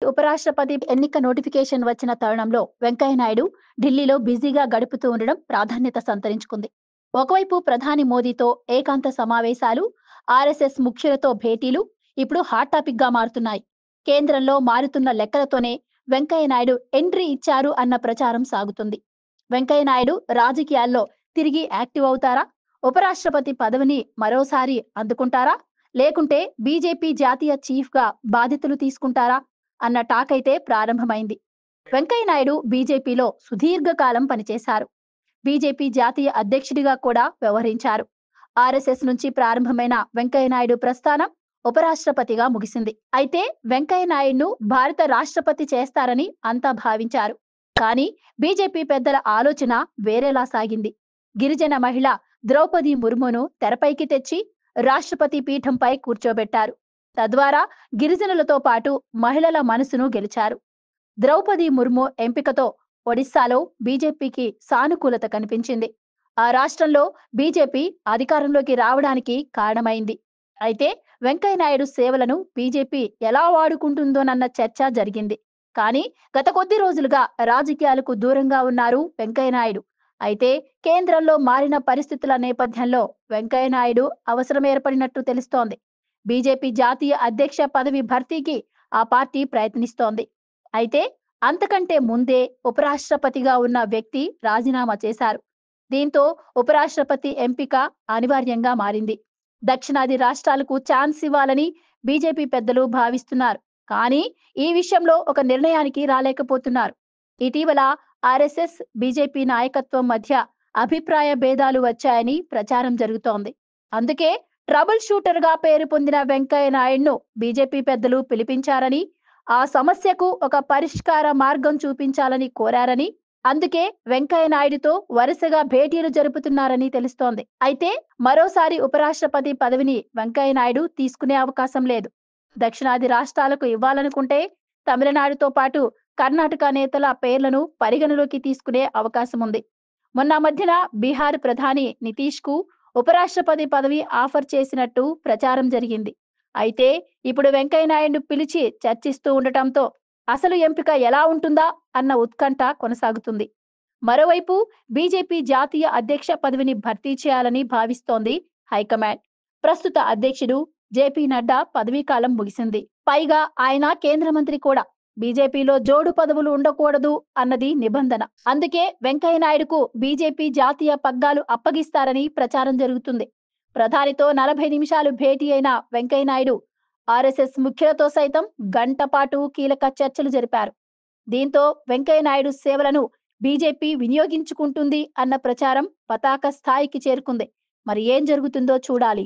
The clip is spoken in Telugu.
ఉపరాష్ట్రపతి ఎన్నిక నోటిఫికేషన్ వచ్చిన తరుణంలో వెంకయ్య నాయుడు ఢిల్లీలో బిజీగా గడుపుతూ ఉండడం ప్రాధాన్యత సంతరించుకుంది. ఒకవైపు ప్రధాని మోదీతో ఏకాంత సమావేశాలు, ఆర్ఎస్ఎస్ ముఖ్యులతో భేటీలు ఇప్పుడు హాట్ టాపిక్ గా మారుతున్నాయి. కేంద్రంలో మారుతున్న లెక్కలతోనే వెంకయ్య నాయుడు ఎంట్రీ ఇచ్చారు అన్న ప్రచారం సాగుతుంది. వెంకయ్య నాయుడు రాజకీయాల్లో తిరిగి యాక్టివ్ అవుతారా? ఉపరాష్ట్రపతి పదవిని మరోసారి అందుకుంటారా? లేకుంటే బీజేపీ జాతీయ చీఫ్ గా బాధ్యతలు తీసుకుంటారా అన్న టాక్ అయితే ప్రారంభమైంది. వెంకయ్య నాయుడు బీజేపీలో సుదీర్ఘకాలం పనిచేశారు. బీజేపీ జాతీయ అధ్యక్షుడిగా కూడా వ్యవహరించారు. ఆర్ఎస్ఎస్ నుంచి ప్రారంభమైన వెంకయ్య నాయుడు ప్రస్థానం ఉపరాష్ట్రపతిగా ముగిసింది. అయితే వెంకయ్య నాయుడును భారత రాష్ట్రపతి చేస్తారని అంతా భావించారు. కానీ బీజేపీ పెద్దల ఆలోచన వేరేలా సాగింది. గిరిజన మహిళ ద్రౌపది ముర్మును తెరపైకి తెచ్చి రాష్ట్రపతి పీఠంపై కూర్చోబెట్టారు. తద్వారా గిరిజనులతో పాటు మహిళల మనసును గెలిచారు. ద్రౌపది ముర్ము ఎంపికతో ఒడిశాలో బీజేపీకి సానుకూలత కనిపించింది. ఆ రాష్ట్రంలో బీజేపీ అధికారంలోకి రావడానికి కారణమైంది. అయితే వెంకయ్య నాయుడు సేవలను బీజేపీ ఎలా వాడుకుంటుందోనన్న చర్చ జరిగింది. కానీ గత కొద్ది రోజులుగా రాజకీయాలకు దూరంగా ఉన్నారు వెంకయ్య నాయుడు. అయితే కేంద్రంలో మారిన పరిస్థితుల నేపథ్యంలో వెంకయ్య నాయుడు అవసరం ఏర్పడినట్టు తెలుస్తోంది. బీజేపీ జాతీయ అధ్యక్ష పదవి భర్తీకి ఆ పార్టీ ప్రయత్నిస్తోంది. అయితే అంతకంటే ముందే ఉపరాష్ట్రపతిగా ఉన్న వ్యక్తి రాజీనామా చేశారు. దీంతో ఉపరాష్ట్రపతి ఎంపిక అనివార్యంగా మారింది. దక్షిణాది రాష్ట్రాలకు ఛాన్స్ ఇవ్వాలని బీజేపీ పెద్దలు భావిస్తున్నారు. కానీ ఈ విషయంలో ఒక నిర్ణయానికి రాలేకపోతున్నారు. ఇటీవల ఆర్ఎస్ఎస్ బీజేపీ నాయకత్వం మధ్య అభిప్రాయ భేదాలు వచ్చాయని ప్రచారం జరుగుతోంది. అందుకే ట్రబుల్ షూటర్ గా పేరు పొందిన వెంకయ్య నాయుడును బీజేపీ పెద్దలు పిలిపించారని, ఆ సమస్యకు ఒక పరిష్కార మార్గం చూపించాలని కోరారని, అందుకే వెంకయ్య నాయుడుతో వరుసగా భేటీలు జరుపుతున్నారని తెలుస్తోంది. అయితే మరోసారి ఉపరాష్ట్రపతి పదవిని వెంకయ్య నాయుడు తీసుకునే అవకాశం లేదు. దక్షిణాది రాష్ట్రాలకు ఇవ్వాలనుకుంటే తమిళనాడుతో పాటు కర్ణాటక నేతల పేర్లను పరిగణలోకి తీసుకునే అవకాశం ఉంది. మొన్న మధ్యన బీహార్ ప్రధాని నితీష్ కు ఉపరాష్ట్రపతి పదవి ఆఫర్ చేసినట్టు ప్రచారం జరిగింది. అయితే ఇప్పుడు వెంకయ్య నాయుడు పిలిచి చర్చిస్తూ ఉండటంతో అసలు ఎంపిక ఎలా ఉంటుందా అన్న ఉత్కంఠ కొనసాగుతుంది. మరోవైపు బీజేపీ జాతీయ అధ్యక్ష పదవిని భర్తీ చేయాలని భావిస్తోంది హైకమాండ్. ప్రస్తుత అధ్యక్షుడు జేపీ నడ్డా పదవీకాలం ముగిసింది. పైగా ఆయన కేంద్ర మంత్రి కూడా. బీజేపీలో జోడు పదవులు ఉండకూడదు అన్నది నిబంధన. అందుకే వెంకయ్య నాయుడుకు బీజేపీ జాతీయ పగ్గాలు అప్పగిస్తారని ప్రచారం జరుగుతుంది. ప్రధానితో 40 నిమిషాలు భేటీ అయిన వెంకయ్య నాయుడు ఆర్ఎస్ఎస్ ముఖ్యులతో సైతం గంట పాటు కీలక చర్చలు జరిపారు. దీంతో వెంకయ్య నాయుడు సేవలను బీజేపీ వినియోగించుకుంటుంది అన్న ప్రచారం పతాక స్థాయికి చేరుకుంది. మరి ఏం జరుగుతుందో చూడాలి.